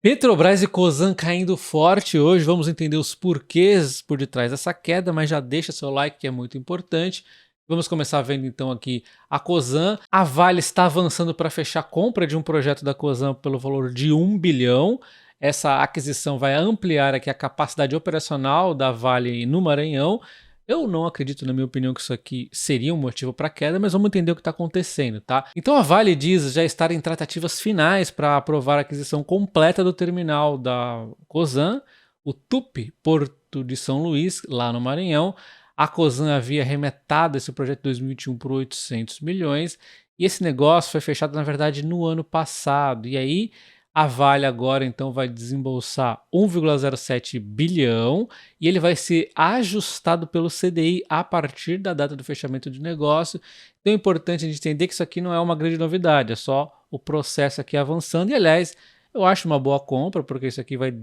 Petrobras e Cosan caindo forte hoje, vamos entender os porquês por detrás dessa queda, mas já deixa seu like que é muito importante. Vamos começar vendo então aqui a Cosan. A Vale está avançando para fechar a compra de um projeto da Cosan pelo valor de 1 bilhão. Essa aquisição vai ampliar aqui a capacidade operacional da Vale no Maranhão. Eu não acredito, na minha opinião, que isso aqui seria um motivo para queda, mas vamos entender o que está acontecendo, tá? Então a Vale diz já estar em tratativas finais para aprovar a aquisição completa do terminal da Cosan, o TUP, Porto de São Luís, lá no Maranhão. A Cosan havia arremetado esse projeto em 2021 por 800 milhões e esse negócio foi fechado, na verdade, no ano passado. E aí a Vale agora então vai desembolsar 1,07 bilhão e ele vai ser ajustado pelo CDI a partir da data do fechamento de negócio. Então é importante a gente entender que isso aqui não é uma grande novidade, é só o processo aqui avançando. E aliás, eu acho uma boa compra, porque isso aqui vai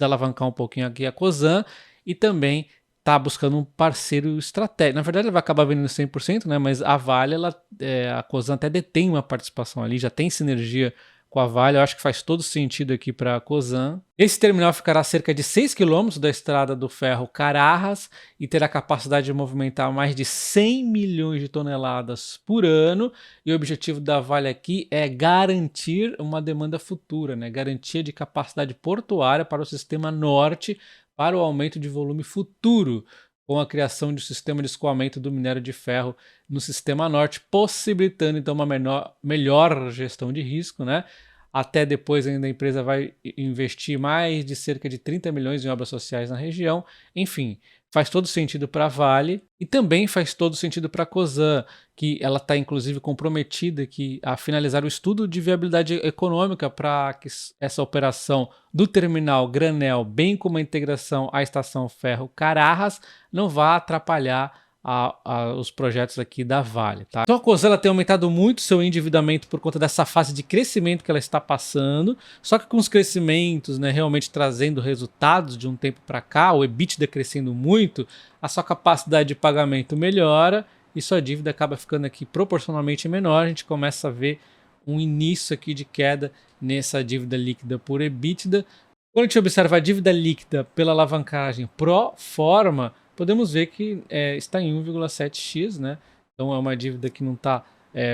alavancar um pouquinho aqui a Cosan e também tá buscando um parceiro estratégico. Na verdade, ele vai acabar vendendo 100%, né? Mas a Vale, a Cosan até detém uma participação ali, já tem sinergia com a Vale, eu acho que faz todo sentido aqui para a Cosan. Esse terminal ficará a cerca de 6 quilômetros da estrada do ferro Cararras e terá capacidade de movimentar mais de 100 milhões de toneladas por ano. E o objetivo da Vale aqui é garantir uma demanda futura, né? Garantia de capacidade portuária para o sistema norte para o aumento de volume futuro, com a criação de um sistema de escoamento do minério de ferro no sistema norte, possibilitando então uma melhor gestão de risco, né? Até depois ainda a empresa vai investir mais de cerca de 30 milhões em obras sociais na região. Enfim, faz todo sentido para a Vale e também faz todo sentido para a Cosan, que ela está inclusive comprometida aqui a finalizar o estudo de viabilidade econômica para que essa operação do terminal Granel, bem como a integração à estação ferro Cararras, não vá atrapalhar os projetos aqui da Vale, tá? Então a Cosan ela tem aumentado muito seu endividamento por conta dessa fase de crescimento que ela está passando, só que com os crescimentos, né, realmente trazendo resultados de um tempo para cá, o EBITDA crescendo muito, a sua capacidade de pagamento melhora e sua dívida acaba ficando aqui proporcionalmente menor. A gente começa a ver um início aqui de queda nessa dívida líquida por EBITDA. Quando a gente observa a dívida líquida pela alavancagem pro forma, podemos ver que está em 1,7x, né? Então é uma dívida que não está,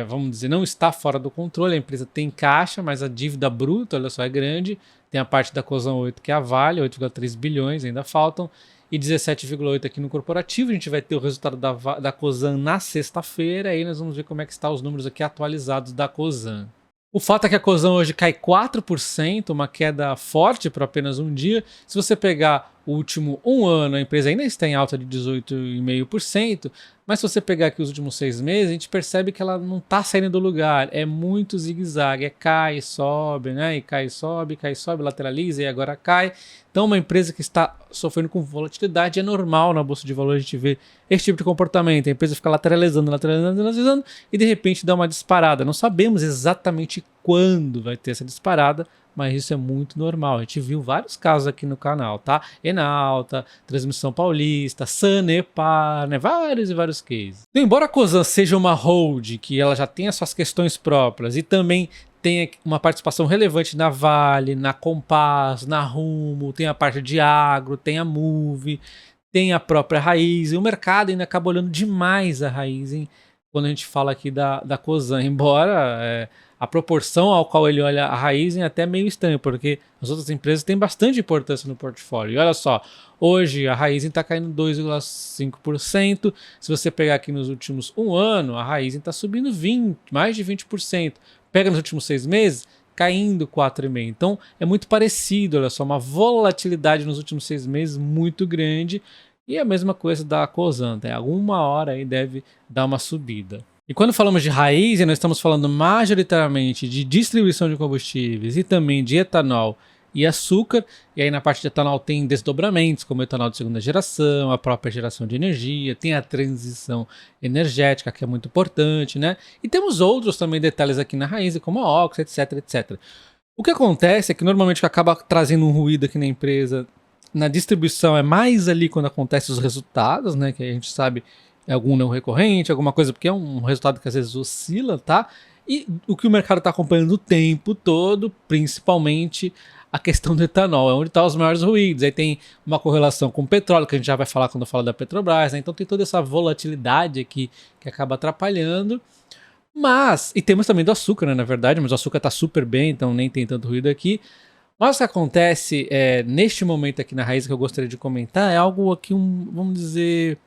vamos dizer, não está fora do controle. A empresa tem caixa, mas a dívida bruta, olha só, é grande. Tem a parte da Cosan 8, que é a Vale, 8,3 bilhões ainda faltam, e 17,8 aqui no corporativo. A gente vai ter o resultado da Cosan na sexta-feira, aí nós vamos ver como é que estão os números aqui atualizados da Cosan. O fato é que a Cosan hoje cai 4%, uma queda forte para apenas um dia. Se você pegar o último um ano, a empresa ainda está em alta de 18,5%, mas se você pegar aqui os últimos 6 meses, a gente percebe que ela não está saindo do lugar, é muito zigue-zague, cai, sobe, né? E cai, sobe, lateraliza e agora cai. Então uma empresa que está sofrendo com volatilidade, é normal na Bolsa de Valores a gente ver esse tipo de comportamento, a empresa fica lateralizando e de repente dá uma disparada. Não sabemos exatamente quando vai ter essa disparada, mas isso é muito normal. A gente viu vários casos aqui no canal, tá? Enalta, Transmissão Paulista, Sanepar, né? Vários e vários cases. Então, embora a Cosan seja uma hold, que ela já tem as suas questões próprias e também tem uma participação relevante na Vale, na Compass, na Rumo, tem a parte de agro, tem a Move, tem a própria Raízen. O mercado ainda acaba olhando demais a Raízen quando a gente fala aqui da Cosan, embora a proporção ao qual ele olha a Raízen é até meio estranho, porque as outras empresas têm bastante importância no portfólio. E olha só, hoje a Raízen está caindo 2,5%. Se você pegar aqui nos últimos um ano, a Raízen está subindo mais de 20%. Pega nos últimos 6 meses, caindo 4,5%. Então é muito parecido, olha só, uma volatilidade nos últimos 6 meses muito grande. E a mesma coisa da Cosan, até alguma hora aí deve dar uma subida. E quando falamos de Raízen, nós estamos falando majoritariamente de distribuição de combustíveis e também de etanol e açúcar. E aí na parte de etanol tem desdobramentos, como etanol de segunda geração, a própria geração de energia, tem a transição energética, que é muito importante, né? E temos outros também detalhes aqui na Raízen, como a Oxy, etc, etc. O que acontece é que normalmente o que acaba trazendo um ruído aqui na empresa, na distribuição, é mais ali quando acontecem os resultados, né? Que a gente sabe algum não recorrente, alguma coisa, porque é um resultado que às vezes oscila, tá? E o que o mercado está acompanhando o tempo todo, principalmente a questão do etanol, é onde estão os maiores ruídos. Aí tem uma correlação com o petróleo, que a gente já vai falar quando falar da Petrobras, né? Então tem toda essa volatilidade aqui que acaba atrapalhando. Mas, e temos também do açúcar, né, na verdade, mas o açúcar está super bem, então nem tem tanto ruído aqui. Mas o que acontece neste momento aqui na Raiz que eu gostaria de comentar é algo aqui, vamos dizer,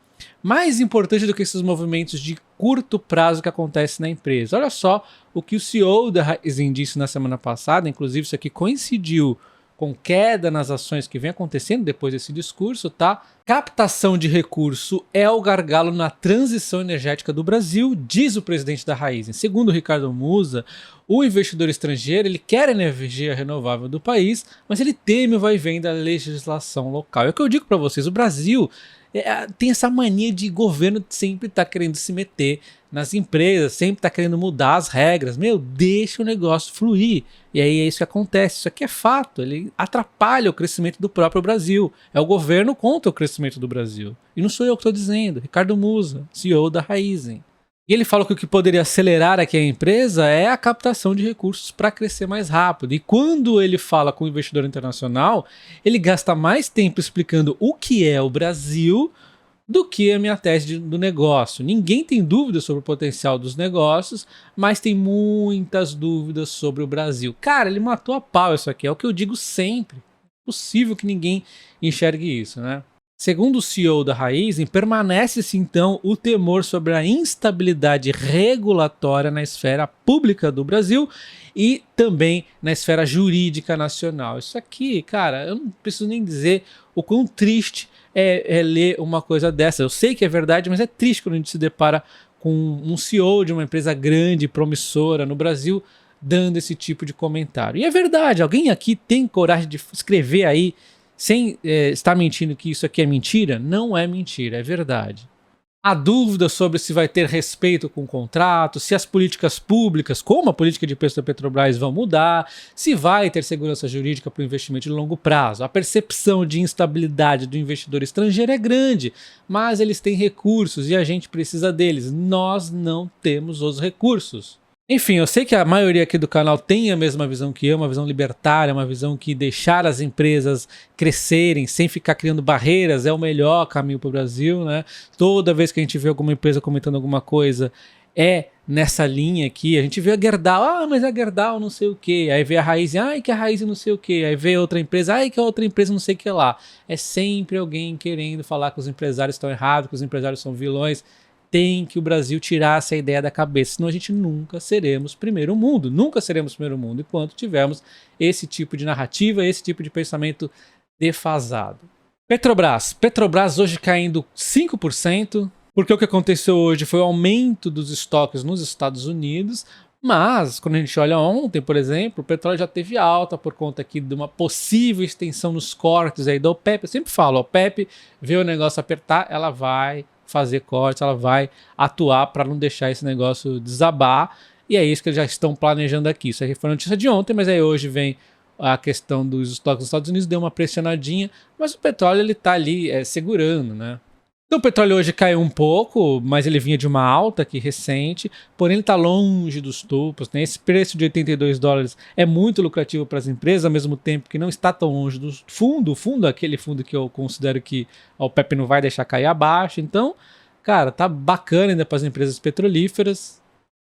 mais importante do que esses movimentos de curto prazo que acontecem na empresa. Olha só o que o CEO da Raizen disse na semana passada, inclusive isso aqui coincidiu com queda nas ações que vem acontecendo depois desse discurso, tá? Captação de recurso é o gargalo na transição energética do Brasil, diz o presidente da Raizen. Segundo o Ricardo Mussa, o investidor estrangeiro ele quer energia renovável do país, mas ele teme o vai e vem da legislação local. É o que eu digo para vocês, o Brasil tem essa mania de governo sempre estar querendo se meter nas empresas, sempre estar querendo mudar as regras. Meu, deixa o negócio fluir. E aí é isso que acontece. Isso aqui é fato. Ele atrapalha o crescimento do próprio Brasil. É o governo contra o crescimento do Brasil. E não sou eu que estou dizendo. Ricardo Mussa, CEO da Raizen. E ele fala que o que poderia acelerar aqui a empresa é a captação de recursos para crescer mais rápido. E quando ele fala com o investidor internacional, ele gasta mais tempo explicando o que é o Brasil do que a minha tese do negócio. Ninguém tem dúvida sobre o potencial dos negócios, mas tem muitas dúvidas sobre o Brasil. Cara, ele matou a pau isso aqui, é o que eu digo sempre. É possível que ninguém enxergue isso, né? Segundo o CEO da Raizen, permanece-se então o temor sobre a instabilidade regulatória na esfera pública do Brasil e também na esfera jurídica nacional. Isso aqui, cara, eu não preciso nem dizer o quão triste é ler uma coisa dessa. Eu sei que é verdade, mas é triste quando a gente se depara com um CEO de uma empresa grande, promissora no Brasil, dando esse tipo de comentário. E é verdade, alguém aqui tem coragem de escrever aí sem estar mentindo que isso aqui é mentira? Não é mentira, é verdade. Há dúvida sobre se vai ter respeito com o contrato, se as políticas públicas, como a política de preço da Petrobras, vão mudar, se vai ter segurança jurídica para o investimento de longo prazo. A percepção de instabilidade do investidor estrangeiro é grande, mas eles têm recursos e a gente precisa deles. Nós não temos os recursos. Enfim, eu sei que a maioria aqui do canal tem a mesma visão que eu, uma visão libertária, uma visão que deixar as empresas crescerem sem ficar criando barreiras é o melhor caminho para o Brasil, né? Toda vez que a gente vê alguma empresa comentando alguma coisa, é nessa linha aqui. A gente vê a Gerdau, mas a Gerdau não sei o que. Aí vê a Raizen, que a Raizen não sei o que. Aí vê outra empresa, que a outra empresa não sei o que lá. É sempre alguém querendo falar que os empresários estão errados, que os empresários são vilões. Tem que o Brasil tirar essa ideia da cabeça, senão a gente nunca seremos primeiro mundo, enquanto tivermos esse tipo de narrativa, esse tipo de pensamento defasado. Petrobras hoje caindo 5%, porque o que aconteceu hoje foi o aumento dos estoques nos Estados Unidos, mas quando a gente olha ontem, por exemplo, o petróleo já teve alta por conta aqui de uma possível extensão nos cortes aí da OPEP. Eu sempre falo, a OPEP vê o negócio apertar, ela vai fazer cortes, ela vai atuar para não deixar esse negócio desabar, e é isso que eles já estão planejando aqui. Isso aí foi a notícia de ontem, mas aí hoje vem a questão dos estoques nos Estados Unidos, deu uma pressionadinha, mas o petróleo ele tá ali segurando, né? Então o petróleo hoje caiu um pouco, mas ele vinha de uma alta aqui recente, porém ele está longe dos topos, né? Esse preço de $82 é muito lucrativo para as empresas, ao mesmo tempo que não está tão longe do fundo. O fundo é aquele fundo que eu considero que a OPEP não vai deixar cair abaixo. Então, cara, tá bacana ainda para as empresas petrolíferas.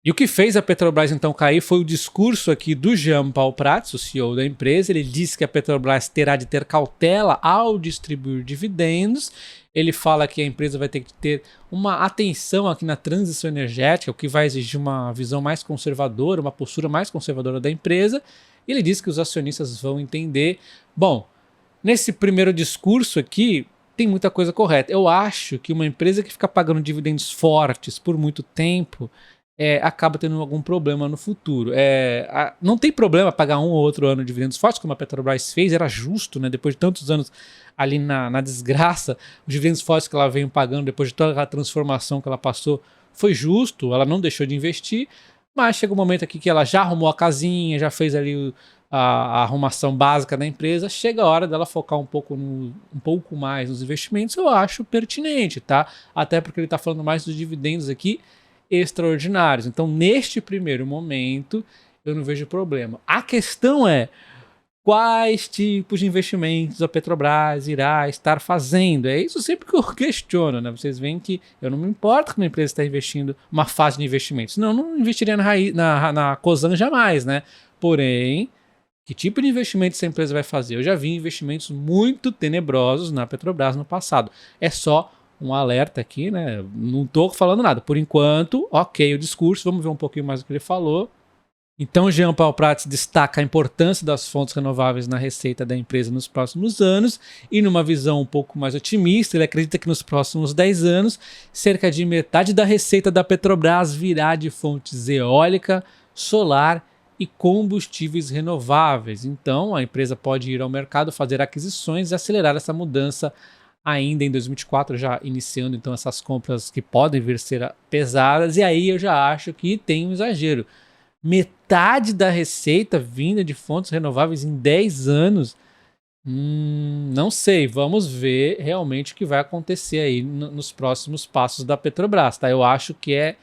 E o que fez a Petrobras então cair foi o discurso aqui do Jean Paul Prats, o CEO da empresa. Ele disse que a Petrobras terá de ter cautela ao distribuir dividendos. Ele fala que a empresa vai ter que ter uma atenção aqui na transição energética, o que vai exigir uma visão mais conservadora, uma postura mais conservadora da empresa. E ele disse que os acionistas vão entender. Bom, nesse primeiro discurso aqui, tem muita coisa correta. Eu acho que uma empresa que fica pagando dividendos fortes por muito tempo acaba tendo algum problema no futuro. Não tem problema pagar um ou outro ano de dividendos fortes, como a Petrobras fez, era justo, né? Depois de tantos anos ali na desgraça, os dividendos fortes que ela veio pagando, depois de toda a transformação que ela passou, foi justo, ela não deixou de investir, mas chega um momento aqui que ela já arrumou a casinha, já fez ali a arrumação básica da empresa, chega a hora dela focar um pouco mais nos investimentos. Eu acho pertinente, tá? Até porque ele está falando mais dos dividendos aqui, extraordinários. Então, neste primeiro momento, eu não vejo problema. A questão é, quais tipos de investimentos a Petrobras irá estar fazendo. É isso sempre que eu questiono, né? Vocês veem que eu não me importo que uma empresa está investindo uma fase de investimentos. Não, eu não investiria na Cosan jamais, né? Porém, que tipo de investimento essa empresa vai fazer? Eu já vi investimentos muito tenebrosos na Petrobras no passado. É só um alerta aqui, né? Não estou falando nada. Por enquanto, ok, o discurso, vamos ver um pouquinho mais do que ele falou. Então, Jean Paul Prats destaca a importância das fontes renováveis na receita da empresa nos próximos anos e, numa visão um pouco mais otimista, ele acredita que nos próximos 10 anos, cerca de metade da receita da Petrobras virá de fontes eólica, solar e combustíveis renováveis. Então, a empresa pode ir ao mercado, fazer aquisições e acelerar essa mudança ainda em 2024, já iniciando então essas compras que podem vir a ser pesadas, e aí eu já acho que tem um exagero. Metade da receita vinda de fontes renováveis em 10 anos. Não sei, vamos ver realmente o que vai acontecer aí nos próximos passos da Petrobras, tá? Eu acho que é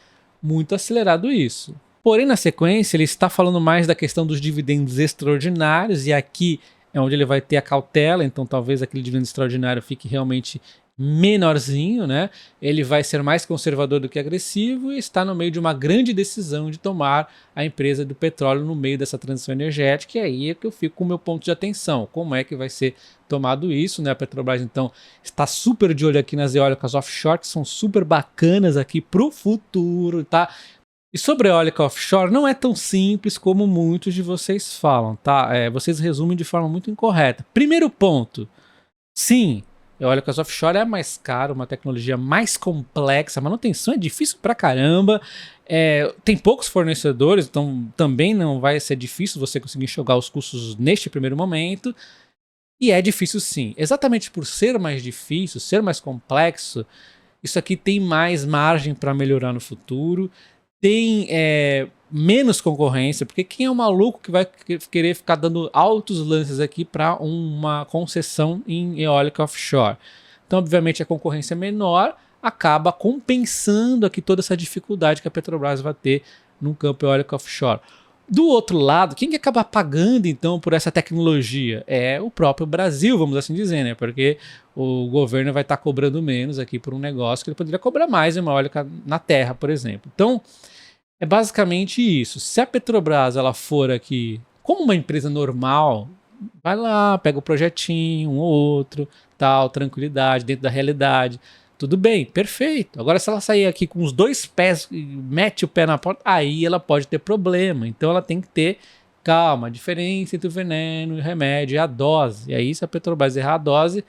muito acelerado isso. Porém, na sequência, ele está falando mais da questão dos dividendos extraordinários, e aqui é onde ele vai ter a cautela, então talvez aquele dividendo extraordinário fique realmente menorzinho, né? Ele vai ser mais conservador do que agressivo e está no meio de uma grande decisão de tomar a empresa do petróleo no meio dessa transição energética, e aí é que eu fico com o meu ponto de atenção. Como é que vai ser tomado isso, né? A Petrobras, então, está super de olho aqui nas eólicas offshore, que são super bacanas aqui para o futuro, tá? E sobre a eólica offshore, não é tão simples como muitos de vocês falam, tá? Vocês resumem de forma muito incorreta. Primeiro ponto, sim, eólicas offshore é mais caro, uma tecnologia mais complexa, a manutenção é difícil pra caramba, tem poucos fornecedores, então também não vai ser difícil você conseguir enxugar os custos neste primeiro momento, e é difícil sim. Exatamente por ser mais difícil, ser mais complexo, isso aqui tem mais margem para melhorar no futuro, tem menos concorrência, porque quem é o maluco que vai querer ficar dando altos lances aqui para uma concessão em eólica offshore? Então, obviamente, a concorrência é menor, acaba compensando aqui toda essa dificuldade que a Petrobras vai ter no campo eólico offshore. Do outro lado, quem que acaba pagando então por essa tecnologia? É o próprio Brasil, vamos assim dizer, né? Porque o governo vai estar cobrando menos aqui por um negócio que ele poderia cobrar mais em uma eólica na terra, por exemplo. Então, é basicamente isso. Se a Petrobras ela for aqui como uma empresa normal, vai lá, pega o projetinho, um ou outro, tal, tranquilidade, dentro da realidade. Tudo bem, perfeito. Agora, se ela sair aqui com os dois pés e mete o pé na porta, aí ela pode ter problema. Então, ela tem que ter calma, a diferença entre o veneno e o remédio é a dose. E aí, se a Petrobras errar a dose,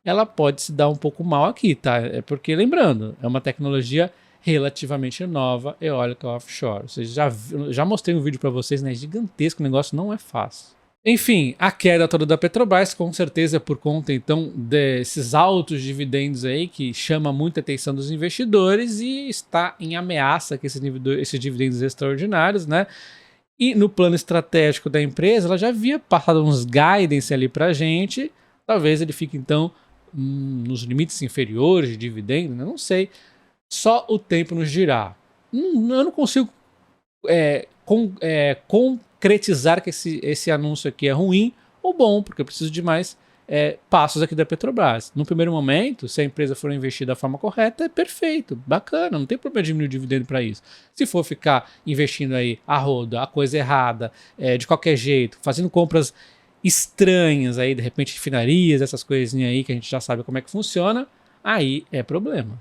ela pode se dar um pouco mal aqui, tá? É porque, lembrando, é uma tecnologia relativamente nova, eólica offshore. Ou seja, já mostrei um vídeo para vocês, né? Gigantesco, o negócio não é fácil. Enfim, a queda toda da Petrobras com certeza é por conta então desses altos dividendos aí que chama muita atenção dos investidores e está em ameaça com esses dividendos extraordinários, né? E no plano estratégico da empresa, ela já havia passado uns guidance ali pra gente, talvez ele fique então nos limites inferiores de dividendo, né? Não sei, só o tempo nos dirá. Eu não consigo concretizar que esse anúncio aqui é ruim ou bom, porque eu preciso de mais passos aqui da Petrobras. No primeiro momento, se a empresa for investir da forma correta, é perfeito, bacana, não tem problema de diminuir o dividendo para isso. Se for ficar investindo aí a roda, a coisa errada, de qualquer jeito, fazendo compras estranhas aí, de repente refinarias, essas coisinhas aí que a gente já sabe como é que funciona, aí é problema.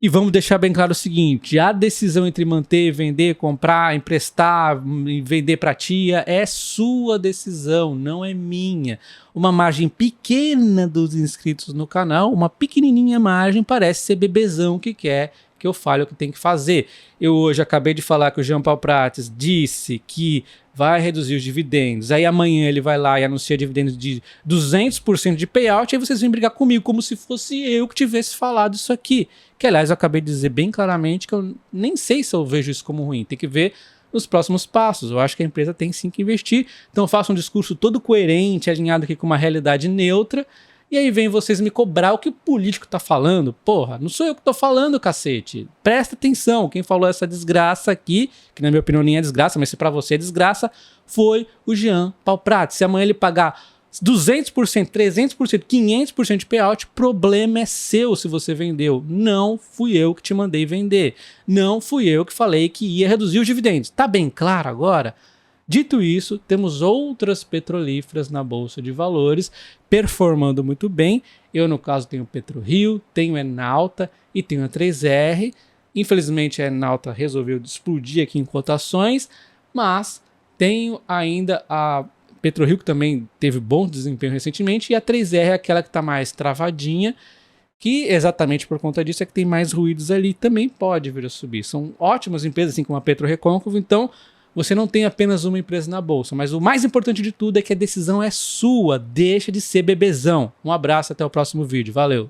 E vamos deixar bem claro o seguinte, a decisão entre manter, vender, comprar, emprestar, vender para tia é sua decisão, não é minha. Uma margem pequena dos inscritos no canal, uma pequenininha margem, parece ser bebezão que quer que eu fale o que tem que fazer. Eu hoje acabei de falar que o Jean Paul Prats disse que vai reduzir os dividendos, aí amanhã ele vai lá e anuncia dividendos de 200% de payout, aí vocês vêm brigar comigo como se fosse eu que tivesse falado isso aqui. Que, aliás, eu acabei de dizer bem claramente que eu nem sei se eu vejo isso como ruim. Tem que ver nos próximos passos. Eu acho que a empresa tem sim que investir. Então eu faço um discurso todo coerente, alinhado aqui com uma realidade neutra. E aí vem vocês me cobrar o que o político tá falando. Porra, não sou eu que tô falando, cacete. Presta atenção, quem falou essa desgraça aqui, que na minha opinião nem é desgraça, mas se pra você é desgraça, foi o Jean Paul Prats. Se amanhã ele pagar 200%, 300%, 500% de payout, problema é seu se você vendeu. Não fui eu que te mandei vender. Não fui eu que falei que ia reduzir os dividendos. Tá bem claro agora? Dito isso, temos outras petrolíferas na Bolsa de Valores performando muito bem. Eu, no caso, tenho PetroRio, tenho Enalta e tenho a 3R. Infelizmente, a Enalta resolveu explodir aqui em cotações, mas tenho ainda a PetroRio, que também teve bom desempenho recentemente, e a 3R é aquela que está mais travadinha, que exatamente por conta disso é que tem mais ruídos ali, também pode vir a subir. São ótimas empresas, assim como a PetroRecôncavo, então você não tem apenas uma empresa na bolsa, mas o mais importante de tudo é que a decisão é sua, deixa de ser bebezão. Um abraço, até o próximo vídeo, valeu!